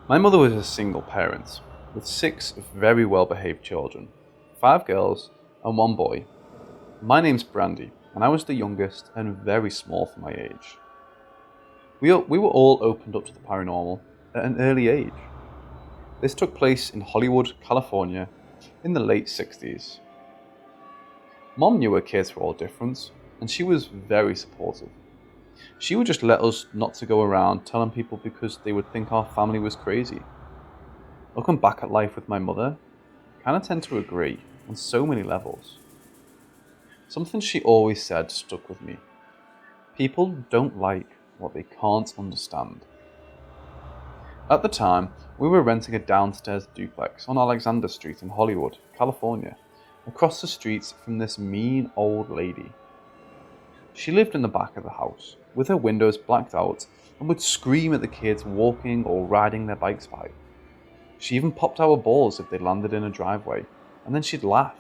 My mother was a single parent, with 6 very well-behaved children, 5 girls and 1 boy. My name's Brandy, and I was the youngest and very small for my age. We were all opened up to the paranormal at an early age. This took place in Hollywood, California, in the late 60s. Mom knew her kids were all different, and she was very supportive. She would just let us not to go around telling people because they would think our family was crazy. Looking back at life with my mother, I kind of tend to agree on so many levels. Something she always said stuck with me. People don't like what they can't understand. At the time, we were renting a downstairs duplex on Alexander Street in Hollywood, California, across the street from this mean old lady. She lived in the back of the house, with her windows blacked out, and would scream at the kids walking or riding their bikes by. She even popped our balls if they landed in a driveway, and then she'd laugh.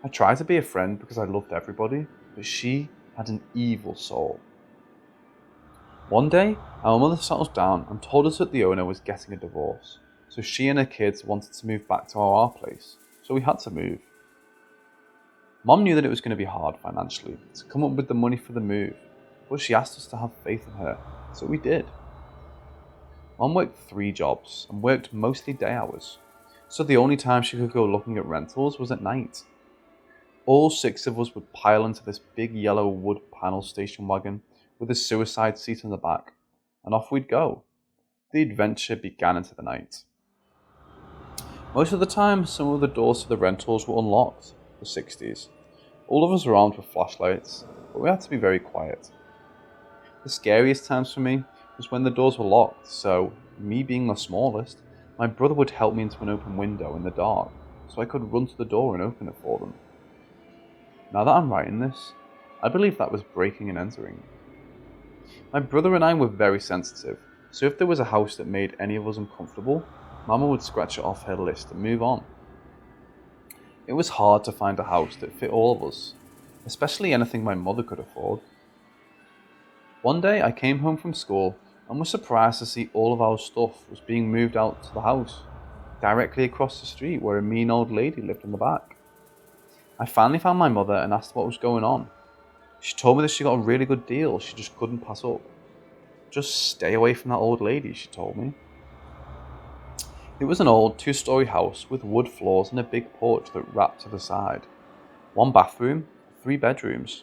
I tried to be a friend because I loved everybody, but she had an evil soul. One day, our mother sat us down and told us that the owner was getting a divorce, so she and her kids wanted to move back to our place, so we had to move. Mom knew that it was going to be hard financially to come up with the money for the move, but she asked us to have faith in her, so we did. Mom worked 3 jobs and worked mostly day hours, so the only time she could go looking at rentals was at night. All 6 of us would pile into this big yellow wood panel station wagon with a suicide seat in the back, and off we'd go. The adventure began into the night. Most of the time, some of the doors to the rentals were unlocked. The 60s. All of us were armed with flashlights, but we had to be very quiet. The scariest times for me was when the doors were locked, so, me being the smallest, my brother would help me into an open window in the dark, so I could run to the door and open it for them. Now that I'm writing this, I believe that was breaking and entering. My brother and I were very sensitive, so if there was a house that made any of us uncomfortable, Mama would scratch it off her list and move on. It was hard to find a house that fit all of us, especially anything my mother could afford. One day I came home from school and was surprised to see all of our stuff was being moved out to the house, directly across the street where a mean old lady lived in the back. I finally found my mother and asked what was going on. She told me that she got a really good deal she just couldn't pass up. Just stay away from that old lady, she told me. It was an old 2-story house with wood floors and a big porch that wrapped to the side. 1 bathroom, 3 bedrooms.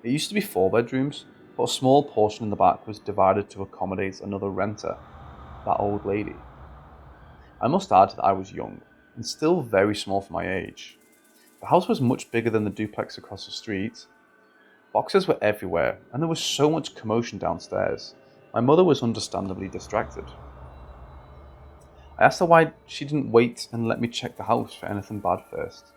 It used to be 4 bedrooms, but a small portion in the back was divided to accommodate another renter, that old lady. I must add that I was young, and still very small for my age. The house was much bigger than the duplex across the street. Boxes were everywhere, and there was so much commotion downstairs. My mother was understandably distracted. I asked her why she didn't wait and let me check the house for anything bad first.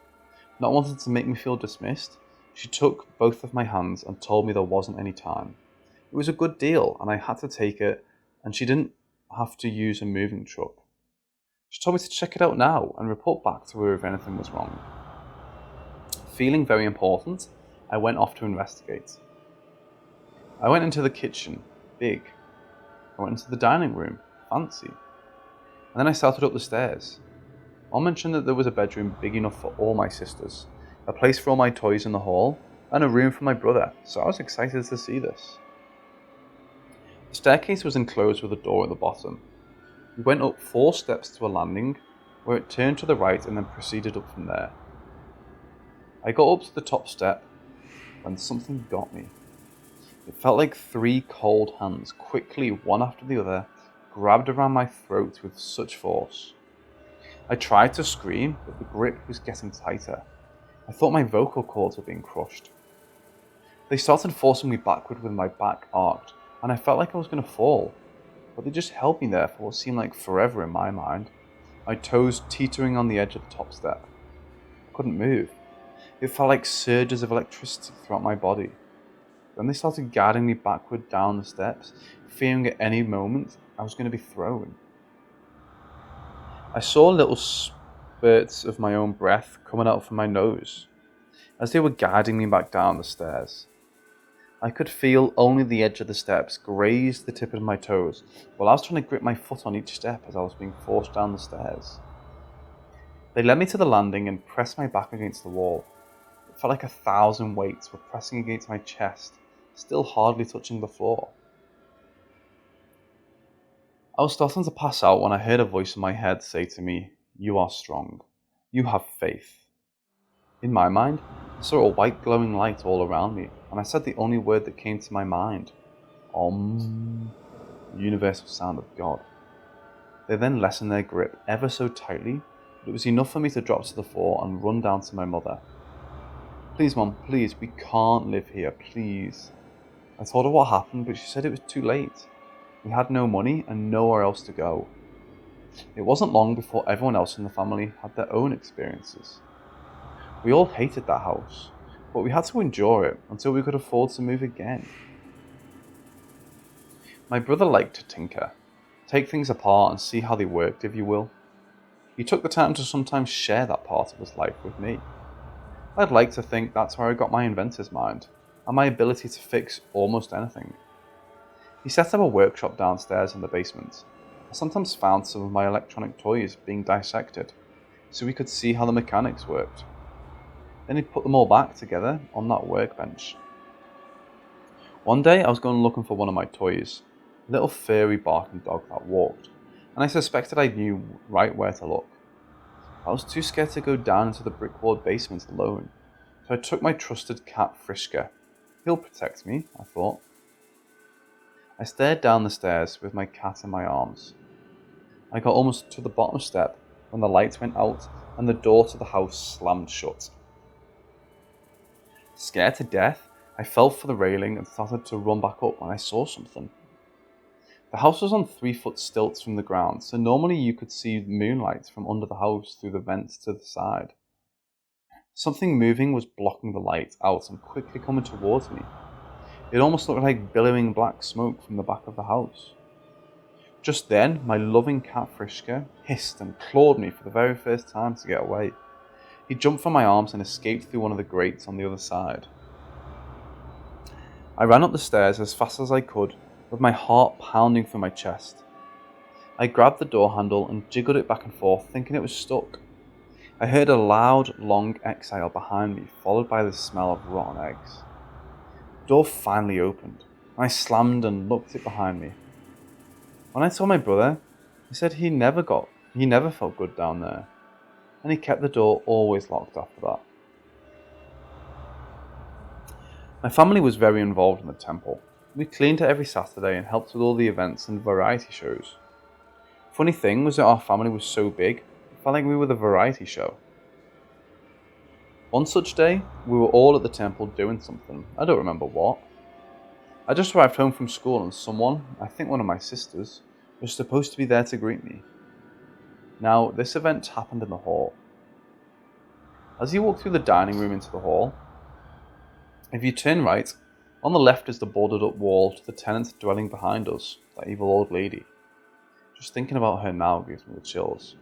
Not wanting to make me feel dismissed, she took both of my hands and told me there wasn't any time. It was a good deal and I had to take it, and she didn't have to use a moving truck. She told me to check it out now and report back to her if anything was wrong. Feeling very important, I went off to investigate. I went into the kitchen, big. I went into the dining room, fancy. And then I started up the stairs. Mom mentioned that there was a bedroom big enough for all my sisters, a place for all my toys in the hall, and a room for my brother, so I was excited to see this. The staircase was enclosed with a door at the bottom. We went up 4 steps to a landing, where it turned to the right and then proceeded up from there. I got up to the top step, when something got me. It felt like 3 cold hands, quickly, one after the other, grabbed around my throat with such force. I tried to scream, but the grip was getting tighter. I thought my vocal cords were being crushed. They started forcing me backward with my back arched, and I felt like I was going to fall, but they just held me there for what seemed like forever in my mind, my toes teetering on the edge of the top step. I couldn't move. It felt like surges of electricity throughout my body. Then they started guiding me backward down the steps, fearing at any moment I was going to be thrown. I saw little spurts of my own breath coming out from my nose as they were guiding me back down the stairs. I could feel only the edge of the steps graze the tip of my toes while I was trying to grip my foot on each step as I was being forced down the stairs. They led me to the landing and pressed my back against the wall. It felt like 1,000 weights were pressing against my chest, still hardly touching the floor. I was starting to pass out when I heard a voice in my head say to me, "You are strong. You have faith." In my mind, I saw a white glowing light all around me, and I said the only word that came to my mind, Om, the universal sound of God. They then lessened their grip ever so tightly, but it was enough for me to drop to the floor and run down to my mother. "Please, Mum, please, we can't live here, please." I told her what happened, but she said it was too late. We had no money and nowhere else to go. It wasn't long before everyone else in the family had their own experiences. We all hated that house, but we had to endure it until we could afford to move again. My brother liked to tinker, take things apart and see how they worked, if you will. He took the time to sometimes share that part of his life with me. I'd like to think that's where I got my inventor's mind and my ability to fix almost anything. He set up a workshop downstairs in the basement. I sometimes found some of my electronic toys being dissected, so we could see how the mechanics worked. Then he'd put them all back together on that workbench. One day I was going looking for one of my toys, a little furry barking dog that walked, and I suspected I knew right where to look. I was too scared to go down into the brick-walled basement alone, so I took my trusted cat Friska. He'll protect me, I thought. I stared down the stairs with my cat in my arms. I got almost to the bottom step when the lights went out and the door to the house slammed shut. Scared to death, I fell for the railing and started to run back up when I saw something. The house was on 3-foot stilts from the ground, so normally you could see moonlight from under the house through the vents to the side. Something moving was blocking the light out and quickly coming towards me. It almost looked like billowing black smoke from the back of the house. Just then, my loving cat Friska hissed and clawed me for the very first time to get away. He jumped from my arms and escaped through one of the grates on the other side. I ran up the stairs as fast as I could, with my heart pounding through my chest. I grabbed the door handle and jiggled it back and forth, thinking it was stuck. I heard a loud, long exhale behind me, followed by the smell of rotten eggs. The door finally opened, and I slammed and looked it behind me. When I saw my brother, he said he never felt good down there, and he kept the door always locked after that. My family was very involved in the temple. We cleaned it every Saturday and helped with all the events and variety shows. Funny thing was that our family was so big, it felt like we were the variety show. One such day, we were all at the temple doing something. I don't remember what. I just arrived home from school and someone, I think one of my sisters, was supposed to be there to greet me. Now, this event happened in the hall. As you walk through the dining room into the hall, if you turn right, on the left is the boarded up wall to the tenant dwelling behind us, that evil old lady. Just thinking about her now gives me the chills.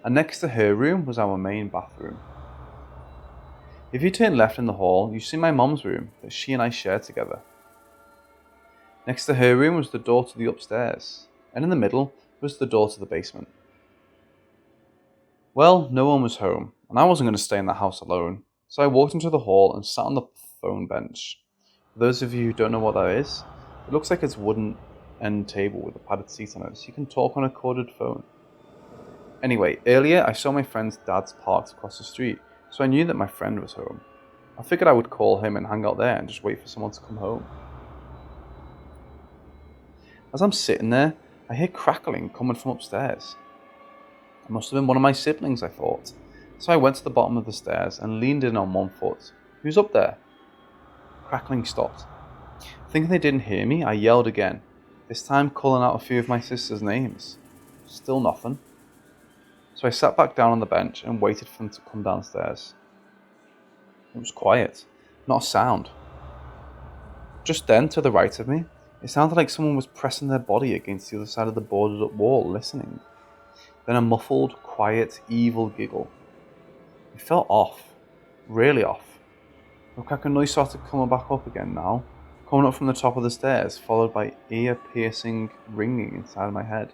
And next to her room was our main bathroom. If you turn left in the hall, you see my mum's room that she and I shared together. Next to her room was the door to the upstairs, and in the middle was the door to the basement. Well, no one was home, and I wasn't going to stay in the house alone, so I walked into the hall and sat on the phone bench. For those of you who don't know what that is, it looks like it's a wooden end table with a padded seat on it, so you can talk on a corded phone. Anyway, earlier I saw my friend's dad's parked across the street, so I knew that my friend was home. I figured I would call him and hang out there and just wait for someone to come home. As I'm sitting there, I hear crackling coming from upstairs. It must have been one of my siblings, I thought. So I went to the bottom of the stairs and leaned in on one foot. Who's up there? Crackling stopped. Thinking they didn't hear me, I yelled again, this time calling out a few of my sister's names. Still nothing. So I sat back down on the bench and waited for them to come downstairs. It was quiet, not a sound. Just then, to the right of me, it sounded like someone was pressing their body against the other side of the boarded up wall, listening. Then a muffled, quiet, evil giggle. It felt off. Really off. The cracking noise started coming back up again now, coming up from the top of the stairs, followed by ear-piercing ringing inside my head.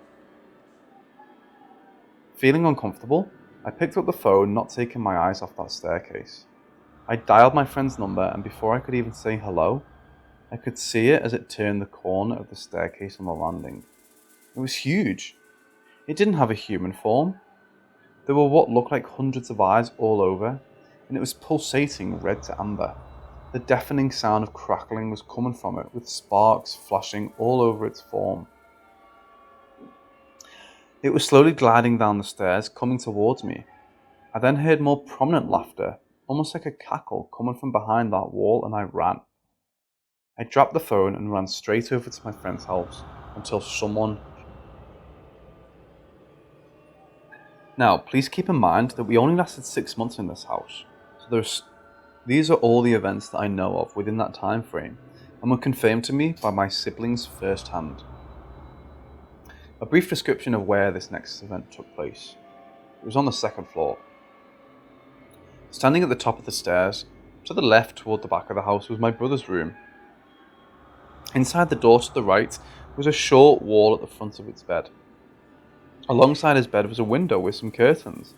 Feeling uncomfortable, I picked up the phone, not taking my eyes off that staircase. I dialed my friend's number, and before I could even say hello, I could see it as it turned the corner of the staircase on the landing. It was huge. It didn't have a human form. There were what looked like hundreds of eyes all over, and it was pulsating red to amber. The deafening sound of crackling was coming from it, with sparks flashing all over its form. It was slowly gliding down the stairs, coming towards me. I then heard more prominent laughter, almost like a cackle, coming from behind that wall, and I ran. I dropped the phone and ran straight over to my friend's house until someone... Now, please keep in mind that we only lasted 6 months in this house, so these are all the events that I know of within that time frame, and were confirmed to me by my siblings firsthand. A brief description of where this next event took place. It was on the second floor. Standing at the top of the stairs, to the left toward the back of the house was my brother's room. Inside the door to the right was a short wall at the front of its bed. Alongside his bed was a window with some curtains.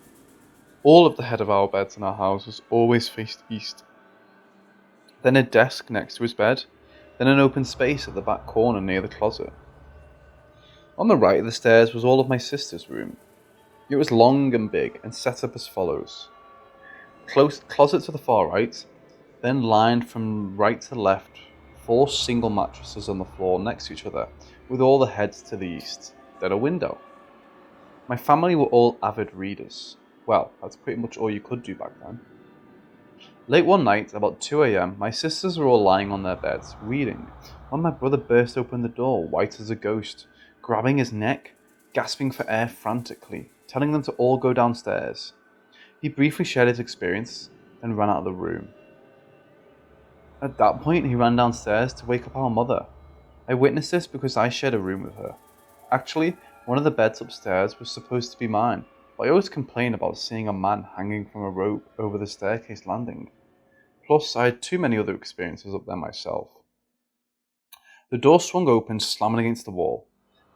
All of the head of our beds in our house was always faced east. Then a desk next to his bed, then an open space at the back corner near the closet. On the right of the stairs was all of my sister's room. It was long and big and set up as follows. Closet to the far right, then lined from right to left, 4 single mattresses on the floor next to each other, with all the heads to the east, then a window. My family were all avid readers. Well, that's pretty much all you could do back then. Late one night, about 2 a.m, my sisters were all lying on their beds, reading, when my brother burst open the door, white as a ghost, grabbing his neck, gasping for air frantically, telling them to all go downstairs. He briefly shared his experience, then ran out of the room. At that point, he ran downstairs to wake up our mother. I witnessed this because I shared a room with her. Actually, one of the beds upstairs was supposed to be mine, but I always complained about seeing a man hanging from a rope over the staircase landing. Plus, I had too many other experiences up there myself. The door swung open, slamming against the wall.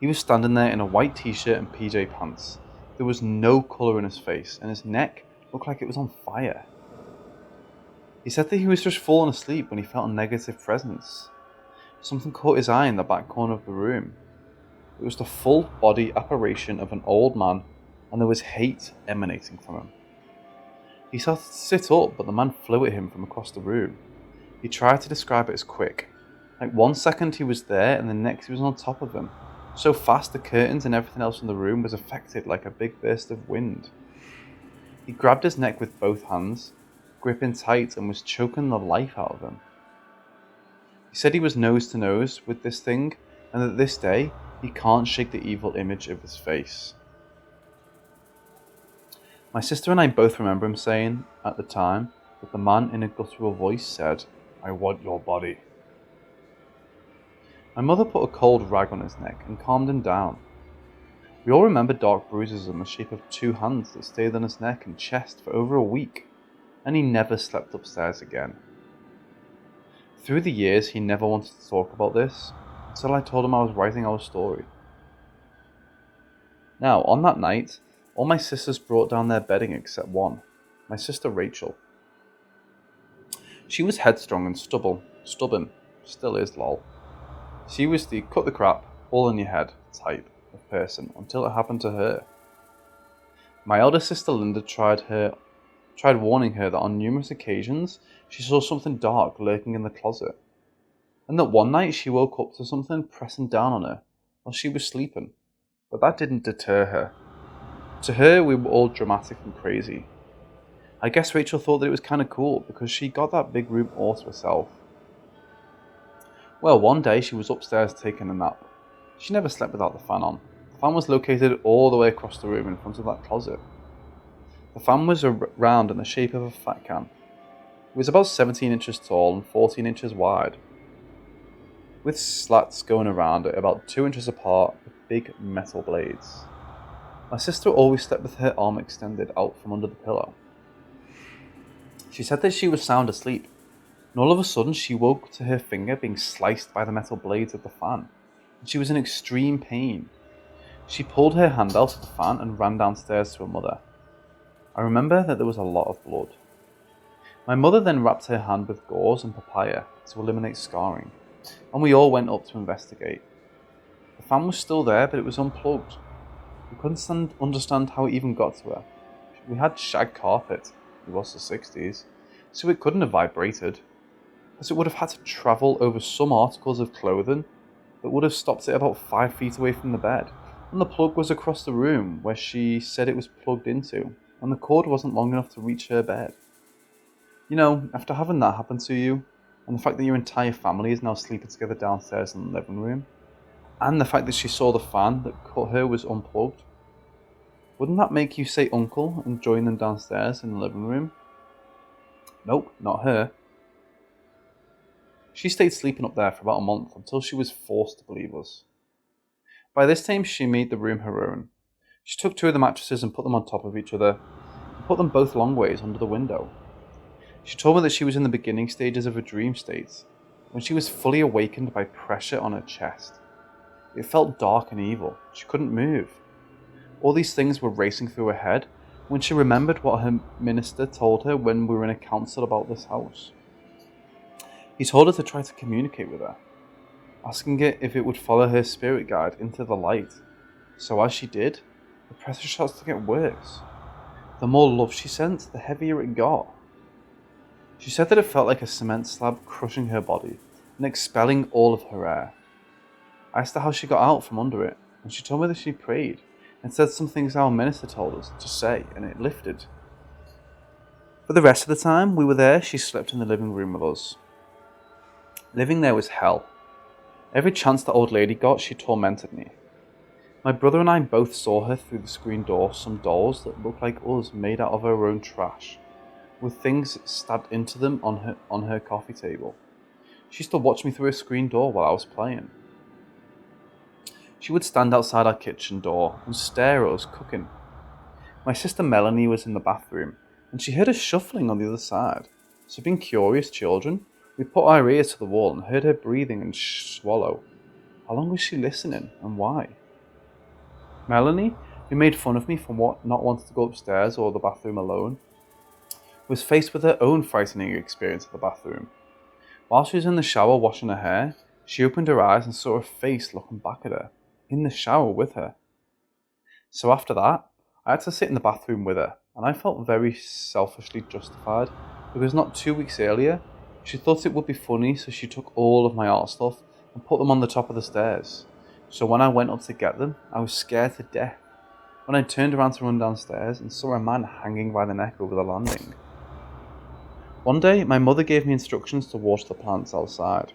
He was standing there in a white t-shirt and PJ pants. There was no colour in his face, and his neck looked like it was on fire. He said that he was just falling asleep when he felt a negative presence. Something caught his eye in the back corner of the room. It was the full body apparition of an old man, and there was hate emanating from him. He started to sit up, but the man flew at him from across the room. He tried to describe it as quick. Like 1 second he was there, and the next he was on top of him. So fast the curtains and everything else in the room was affected like a big burst of wind. He grabbed his neck with both hands, gripping tight, and was choking the life out of him. He said he was nose to nose with this thing, and that this day he can't shake the evil image of his face. My sister and I both remember him saying, at the time, that the man in a guttural voice said, "I want your body." My mother put a cold rag on his neck and calmed him down. We all remember dark bruises in the shape of 2 hands that stayed on his neck and chest for over a week, and he never slept upstairs again. Through the years, he never wanted to talk about this, until I told him I was writing our story. Now, on that night, all my sisters brought down their bedding except one, my sister Rachel. She was headstrong and stubborn, still is lol. She was the cut the crap, all in your head type of person until it happened to her. My elder sister Linda tried warning her that on numerous occasions she saw something dark lurking in the closet, and that one night she woke up to something pressing down on her while she was sleeping, but that didn't deter her. To her, we were all dramatic and crazy. I guess Rachel thought that it was kind of cool because she got that big room all to herself. Well, one day she was upstairs taking a nap. She never slept without the fan on. The fan was located all the way across the room in front of that closet. The fan was round in the shape of a fat can. It was about 17 inches tall and 14 inches wide, with slats going around it about 2 inches apart with big metal blades. My sister always slept with her arm extended out from under the pillow. She said that she was sound asleep, And all of a sudden she woke to her finger being sliced by the metal blades of the fan, and she was in extreme pain. She pulled her hand out of the fan and ran downstairs to her mother. I remember that there was a lot of blood. My mother then wrapped her hand with gauze and papaya to eliminate scarring, and we all went up to investigate. The fan was still there, but it was unplugged. We couldn't understand how it even got to her. We had shag carpet, it was the 60s, so it couldn't have vibrated, as it would have had to travel over some articles of clothing that would have stopped it about 5 feet away from the bed, and the plug was across the room where she said it was plugged into, and the cord wasn't long enough to reach her bed. You know, after having that happen to you, and the fact that your entire family is now sleeping together downstairs in the living room, and the fact that she saw the fan that cut her was unplugged, wouldn't that make you say uncle and join them downstairs in the living room? Nope, not her. She stayed sleeping up there for about a month until she was forced to believe us. By this time she made the room her own. She took 2 of the mattresses and put them on top of each other, and put them both long ways under the window. She told me that she was in the beginning stages of a dream state, when she was fully awakened by pressure on her chest. It felt dark and evil. She couldn't move. All these things were racing through her head when she remembered what her minister told her when we were in a council about this house. He told her to try to communicate with her, asking it if it would follow her spirit guide into the light. So as she did, the pressure started to get worse. The more love she sent, the heavier it got. She said that it felt like a cement slab crushing her body and expelling all of her air. I asked her how she got out from under it, and she told me that she prayed and said some things our minister told us to say, and it lifted. For the rest of the time we were there, she slept in the living room with us. Living there was hell. Every chance the old lady got, she tormented me. My brother and I both saw her through the screen door, some dolls that looked like us made out of her own trash, with things stabbed into them on her coffee table. She used to watch me through a screen door while I was playing. She would stand outside our kitchen door and stare at us cooking. My sister Melanie was in the bathroom, and she heard us shuffling on the other side. So being curious children, we put our ears to the wall and heard her breathing and swallow. How long was she listening, and why? Melanie, who made fun of me for not wanting to go upstairs or the bathroom alone, was faced with her own frightening experience at the bathroom. While she was in the shower washing her hair, she opened her eyes and saw a face looking back at her, in the shower with her. So after that, I had to sit in the bathroom with her, and I felt very selfishly justified, because not 2 weeks earlier, she thought it would be funny, so she took all of my art stuff and put them on the top of the stairs. So when I went up to get them, I was scared to death when I turned around to run downstairs and saw a man hanging by the neck over the landing. One day, my mother gave me instructions to water the plants outside,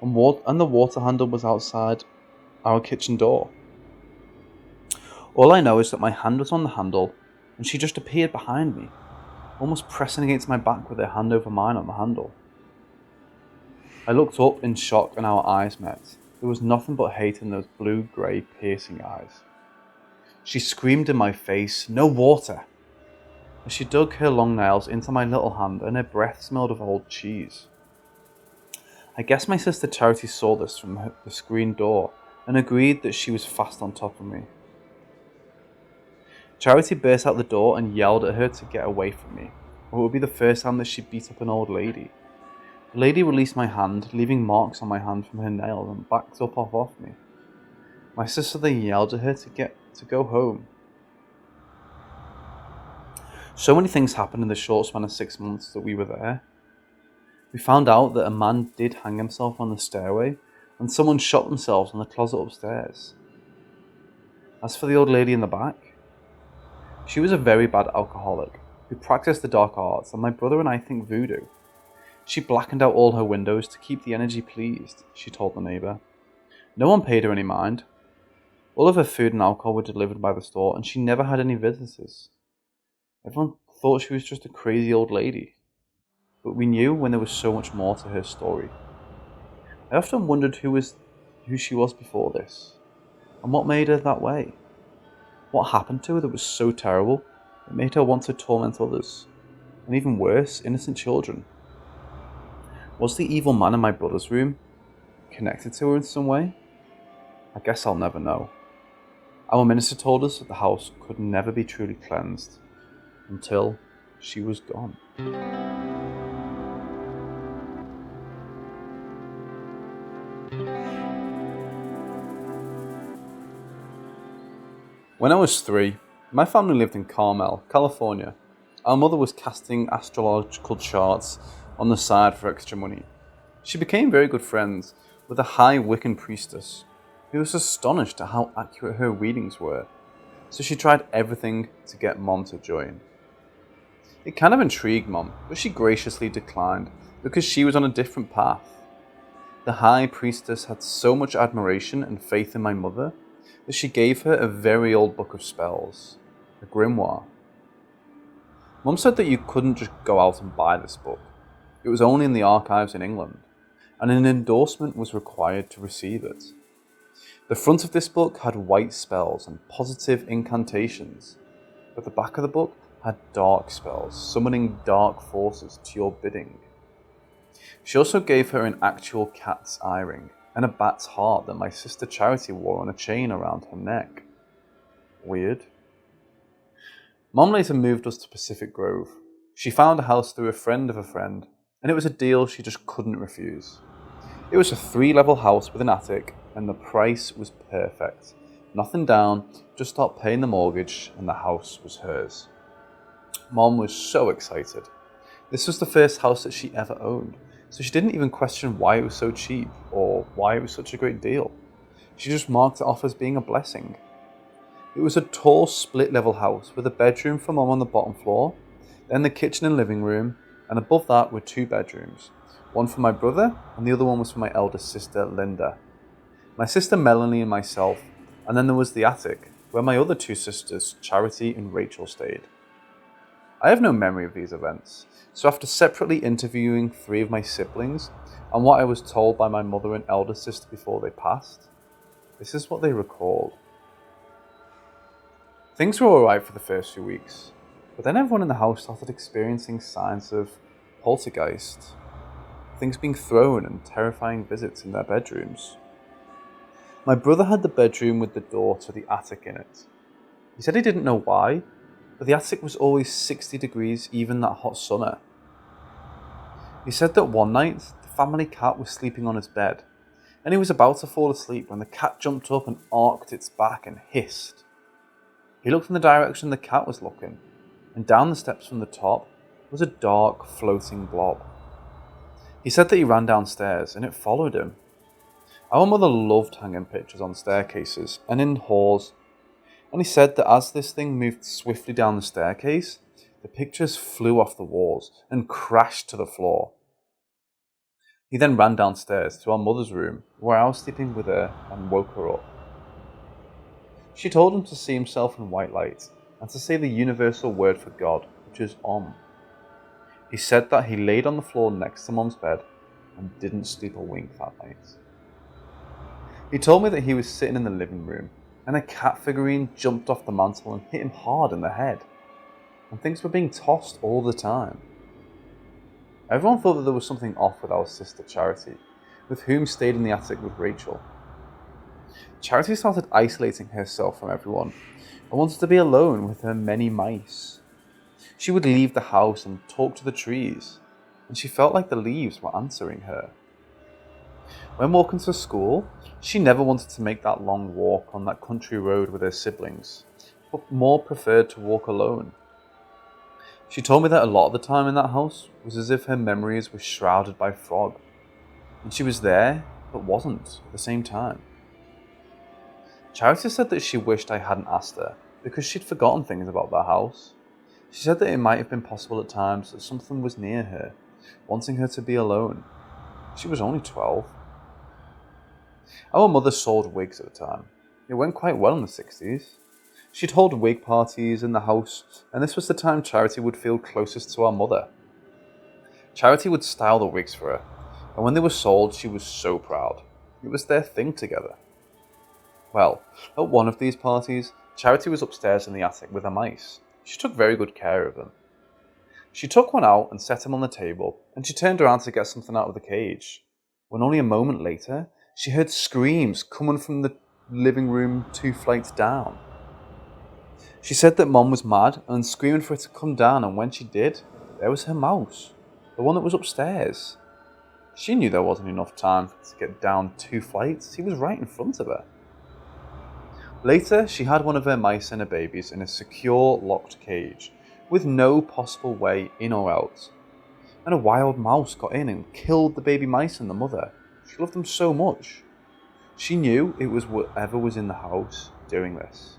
and the water handle was outside our kitchen door. All I know is that my hand was on the handle, and she just appeared behind me, almost pressing against my back with her hand over mine on the handle. I looked up in shock and our eyes met. There was nothing but hate in those blue-grey piercing eyes. She screamed in my face, "No water!" as she dug her long nails into my little hand, and her breath smelled of old cheese. I guess my sister Charity saw this from the screen door and agreed that she was fast on top of me. Charity burst out the door and yelled at her to get away from me, or it would be the first time that she beat up an old lady. The lady released my hand, leaving marks on my hand from her nails, and backed up off me. My sister then yelled at her to go home. So many things happened in the short span of 6 months that we were there. We found out that a man did hang himself on the stairway, and someone shot themselves in the closet upstairs. As for the old lady in the back, she was a very bad alcoholic who practiced the dark arts, and my brother and I think voodoo. She blackened out all her windows to keep the energy pleased, she told the neighbour. No one paid her any mind. All of her food and alcohol were delivered by the store, and she never had any visitors. Everyone thought she was just a crazy old lady, but we knew when there was so much more to her story. I often wondered who she was before this, and what made her that way. What happened to her that was so terrible it made her want to torment others, and even worse, innocent children. Was the evil man in my brother's room connected to her in some way? I guess I'll never know. Our minister told us that the house could never be truly cleansed until she was gone. When I was 3, my family lived in Carmel, California. Our mother was casting astrological charts on the side for extra money. She became very good friends with a high Wiccan priestess who was astonished at how accurate her readings were, so she tried everything to get Mom to join. It kind of intrigued Mom, but she graciously declined because she was on a different path. The high priestess had so much admiration and faith in my mother that she gave her a very old book of spells, a grimoire. Mum said that you couldn't just go out and buy this book. It was only in the archives in England, and an endorsement was required to receive it. The front of this book had white spells and positive incantations, but the back of the book had dark spells, summoning dark forces to your bidding. She also gave her an actual cat's eye ring and a bat's heart that my sister Charity wore on a chain around her neck. Weird. Mom later moved us to Pacific Grove. She found a house through a friend of a friend, and it was a deal she just couldn't refuse. It was a 3-level house with an attic, and the price was perfect. Nothing down, just start paying the mortgage, and the house was hers. Mom was so excited. This was the first house that she ever owned, so she didn't even question why it was so cheap or why it was such a great deal. She just marked it off as being a blessing. It was a tall split-level house with a bedroom for Mom on the bottom floor, then the kitchen and living room, and above that were 2 bedrooms. One for my brother, and the other one was for my eldest sister, Linda. My sister Melanie and myself, and then there was the attic, where my other 2 sisters, Charity and Rachel, stayed. I have no memory of these events, so after separately interviewing 3 of my siblings, and what I was told by my mother and elder sister before they passed, this is what they recalled. Things were alright for the first few weeks, but then everyone in the house started experiencing signs of poltergeist, things being thrown and terrifying visits in their bedrooms. My brother had the bedroom with the door to the attic in it. He said he didn't know why, but the attic was always 60 degrees even that hot summer. He said that one night the family cat was sleeping on his bed, and he was about to fall asleep when the cat jumped up and arched its back and hissed. He looked in the direction the cat was looking, and down the steps from the top was a dark, floating blob. He said that he ran downstairs, and it followed him. Our mother loved hanging pictures on staircases and in halls, and he said that as this thing moved swiftly down the staircase, the pictures flew off the walls and crashed to the floor. He then ran downstairs to our mother's room, where I was sleeping with her, and woke her up. She told him to see himself in white light and to say the universal word for God, which is Om. He said that he laid on the floor next to Mom's bed and didn't sleep a wink that night. He told me that he was sitting in the living room and a cat figurine jumped off the mantel and hit him hard in the head, and things were being tossed all the time. Everyone thought that there was something off with our sister Charity, with whom stayed in the attic with Rachel. Charity started isolating herself from everyone and wanted to be alone with her many mice. She would leave the house and talk to the trees, and she felt like the leaves were answering her. When walking to school, she never wanted to make that long walk on that country road with her siblings, but more preferred to walk alone. She told me that a lot of the time in that house was as if her memories were shrouded by fog, and she was there, but wasn't at the same time. Charity said that she wished I hadn't asked her, because she'd forgotten things about that house. She said that it might have been possible at times that something was near her, wanting her to be alone. She was only 12. Our mother sold wigs at the time. It went quite well in the 60s. She'd hold wig parties in the house, and this was the time Charity would feel closest to our mother. Charity would style the wigs for her, and when they were sold, she was so proud. It was their thing together. Well, at one of these parties, Charity was upstairs in the attic with her mice. She took very good care of them. She took one out and set him on the table, and she turned around to get something out of the cage, when only a moment later, she heard screams coming from the living room 2 flights down. She said that Mom was mad and screaming for her to come down, and when she did, there was her mouse, the one that was upstairs. She knew there wasn't enough time to get down 2 flights. He was right in front of her. Later, she had one of her mice and her babies in a secure, locked cage, with no possible way in or out. And a wild mouse got in and killed the baby mice and the mother. She loved them so much. She knew it was whatever was in the house doing this.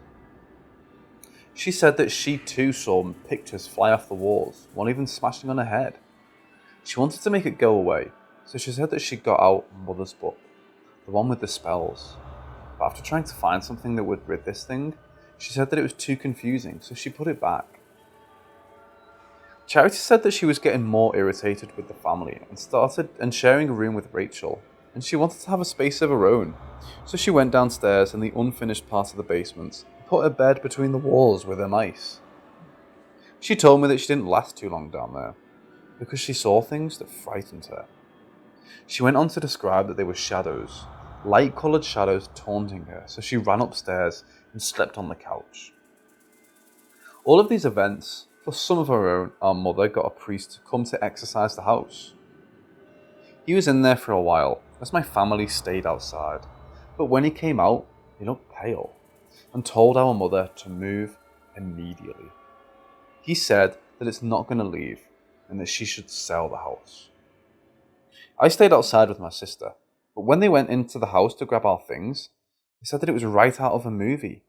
She said that she too saw pictures fly off the walls, one even smashing on her head. She wanted to make it go away, so she said that she got out Mother's book, the one with the spells. But after trying to find something that would rid this thing, she said that it was too confusing, so she put it back. Charity said that she was getting more irritated with the family and sharing a room with Rachel, and she wanted to have a space of her own, so she went downstairs in the unfinished part of the basement and put her bed between the walls with her mice. She told me that she didn't last too long down there, because she saw things that frightened her. She went on to describe that they were shadows, light-coloured shadows taunting her, so she ran upstairs and slept on the couch. All of these events, plus some of her own, our mother got a priest to come to exorcise the house. He was in there for a while, as my family stayed outside, but when he came out, he looked pale, and told our mother to move immediately. He said that it's not going to leave, and that she should sell the house. I stayed outside with my sister, but when they went into the house to grab our things, they said that it was right out of a movie.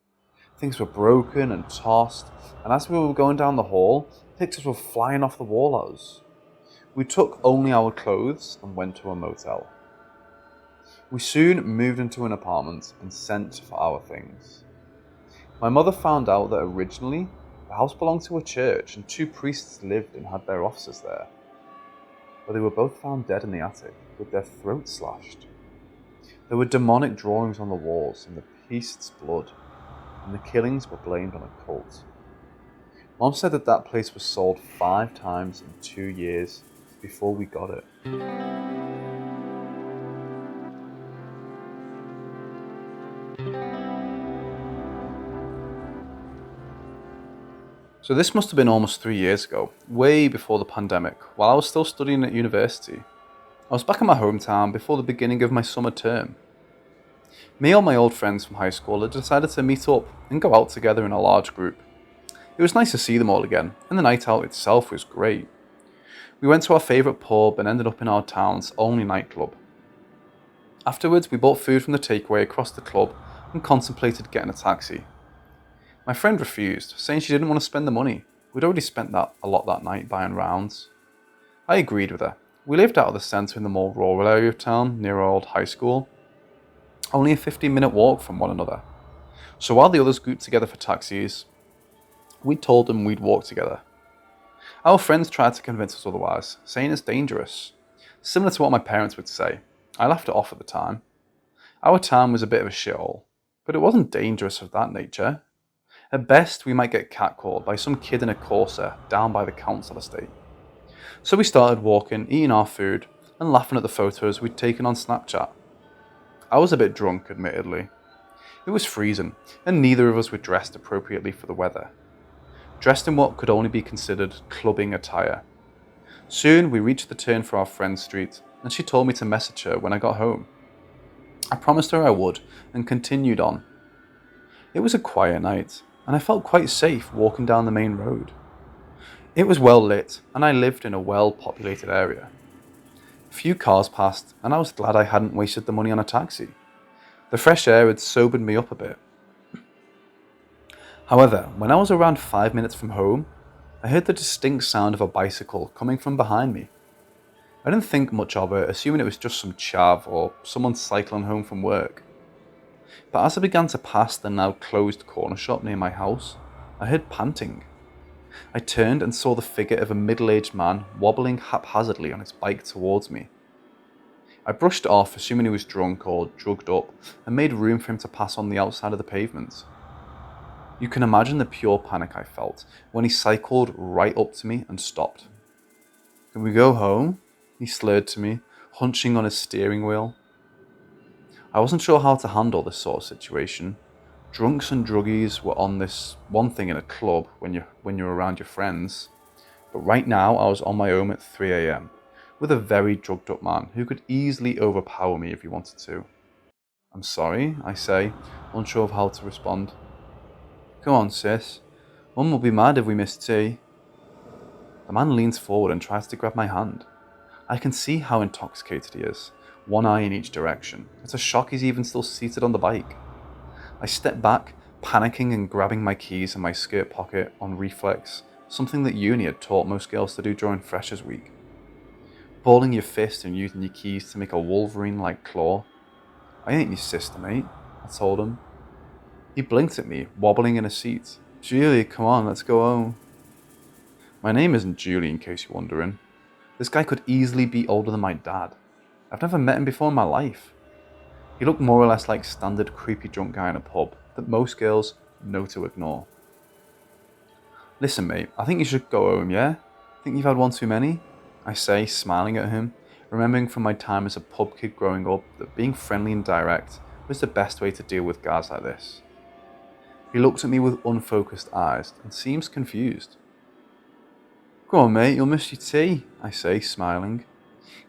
Things were broken and tossed, and as we were going down the hall, pictures were flying off the wall at us. We took only our clothes and went to a motel. We soon moved into an apartment and sent for our things. My mother found out that originally, the house belonged to a church and 2 priests lived and had their offices there. But they were both found dead in the attic, with their throats slashed. There were demonic drawings on the walls and the priest's blood, and the killings were blamed on a cult. Mom said that that place was sold 5 times in 2 years before we got it. So this must have been almost 3 years ago, way before the pandemic, while I was still studying at university. I was back in my hometown before the beginning of my summer term. Me and my old friends from high school had decided to meet up and go out together in a large group. It was nice to see them all again, and the night out itself was great. We went to our favourite pub and ended up in our town's only nightclub. Afterwards, we bought food from the takeaway across the club and contemplated getting a taxi. My friend refused, saying she didn't want to spend the money. We'd already spent a lot that night buying rounds. I agreed with her. We lived out of the centre in the more rural area of town, near our old high school. Only a 15-minute walk from one another. So while the others grouped together for taxis, we told them we'd walk together. Our friends tried to convince us otherwise, saying it's dangerous. Similar to what my parents would say. I laughed it off at the time. Our town was a bit of a shithole, but it wasn't dangerous of that nature. At best, we might get catcalled by some kid in a Corsa down by the council estate. So we started walking, eating our food, and laughing at the photos we'd taken on Snapchat. I was a bit drunk, admittedly. It was freezing, and neither of us were dressed appropriately for the weather. Dressed in what could only be considered clubbing attire. Soon, we reached the turn for our friend's street, and she told me to message her when I got home. I promised her I would, and continued on. It was a quiet night, and I felt quite safe walking down the main road. It was well lit, and I lived in a well-populated area. A few cars passed, and I was glad I hadn't wasted the money on a taxi. The fresh air had sobered me up a bit. However, when I was around 5 minutes from home, I heard the distinct sound of a bicycle coming from behind me. I didn't think much of it, assuming it was just some chav or someone cycling home from work. But as I began to pass the now closed corner shop near my house, I heard panting. I turned and saw the figure of a middle-aged man wobbling haphazardly on his bike towards me. I brushed it off, assuming he was drunk or drugged up, and made room for him to pass on the outside of the pavement. You can imagine the pure panic I felt when he cycled right up to me and stopped, Can we go home? He slurred to me, hunching on his steering wheel. I wasn't sure how to handle this sort of situation. Drunks and druggies were on this one thing in a club when you're around your friends. But right now I was on my own at 3 a.m. with a very drugged up man who could easily overpower me if he wanted to. I'm sorry, I say, unsure of how to respond. Come on, sis. Mum will be mad if we miss tea. The man leans forward and tries to grab my hand. I can see how intoxicated he is, one eye in each direction. It's a shock he's even still seated on the bike. I step back, panicking and grabbing my keys in my skirt pocket on reflex, something that uni had taught most girls to do during Freshers Week. Balling your fist and using your keys to make a Wolverine-like claw. I ain't your sister, mate, I told him. He blinked at me, wobbling in a seat. Julie, come on, let's go home. My name isn't Julie, in case you're wondering. This guy could easily be older than my dad. I've never met him before in my life. He looked more or less like standard creepy drunk guy in a pub that most girls know to ignore. Listen, mate, I think you should go home, yeah? Think you've had one too many? I say, smiling at him, remembering from my time as a pub kid growing up that being friendly and direct was the best way to deal with guys like this. He looks at me with unfocused eyes and seems confused. Go on, mate, you'll miss your tea, I say, smiling.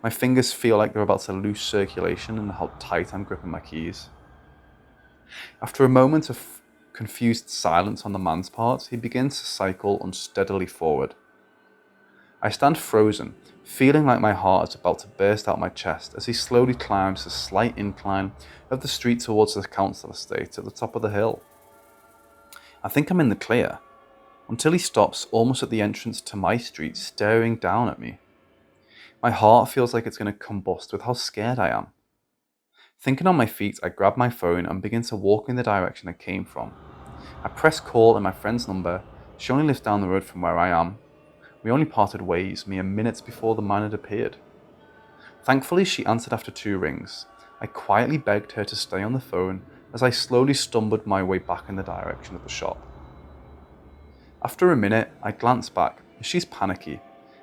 My fingers feel like they're about to lose circulation and how tight I'm gripping my keys. After a moment of confused silence on the man's part, he begins to cycle unsteadily forward. I stand frozen, feeling like my heart is about to burst out my chest as he slowly climbs the slight incline of the street towards the council estate at the top of the hill. I think I'm in the clear, until he stops almost at the entrance to my street, staring down at me. My heart feels like it's going to combust with how scared I am. Thinking on my feet, I grab my phone and begin to walk in the direction I came from. I press call and my friend's number. She only lives down the road from where I am. We only parted ways mere minutes before the man had appeared. Thankfully, she answered after 2 rings. I quietly begged her to stay on the phone as I slowly stumbled my way back in the direction of the shop. After a minute, I glance back as she's panicky,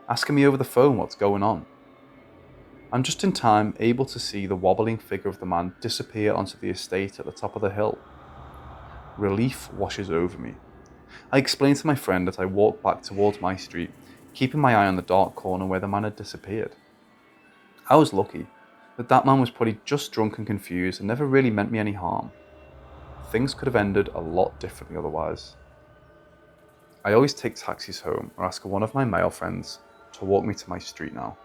asking me over the phone what's going on. I'm just in time able to see the wobbling figure of the man disappear onto the estate at the top of the hill. Relief washes over me. I explain to my friend as I walk back towards my street, keeping my eye on the dark corner where the man had disappeared. I was lucky that man was probably just drunk and confused and never really meant me any harm. Things could have ended a lot differently otherwise. I always take taxis home or ask one of my male friends to walk me to my street now.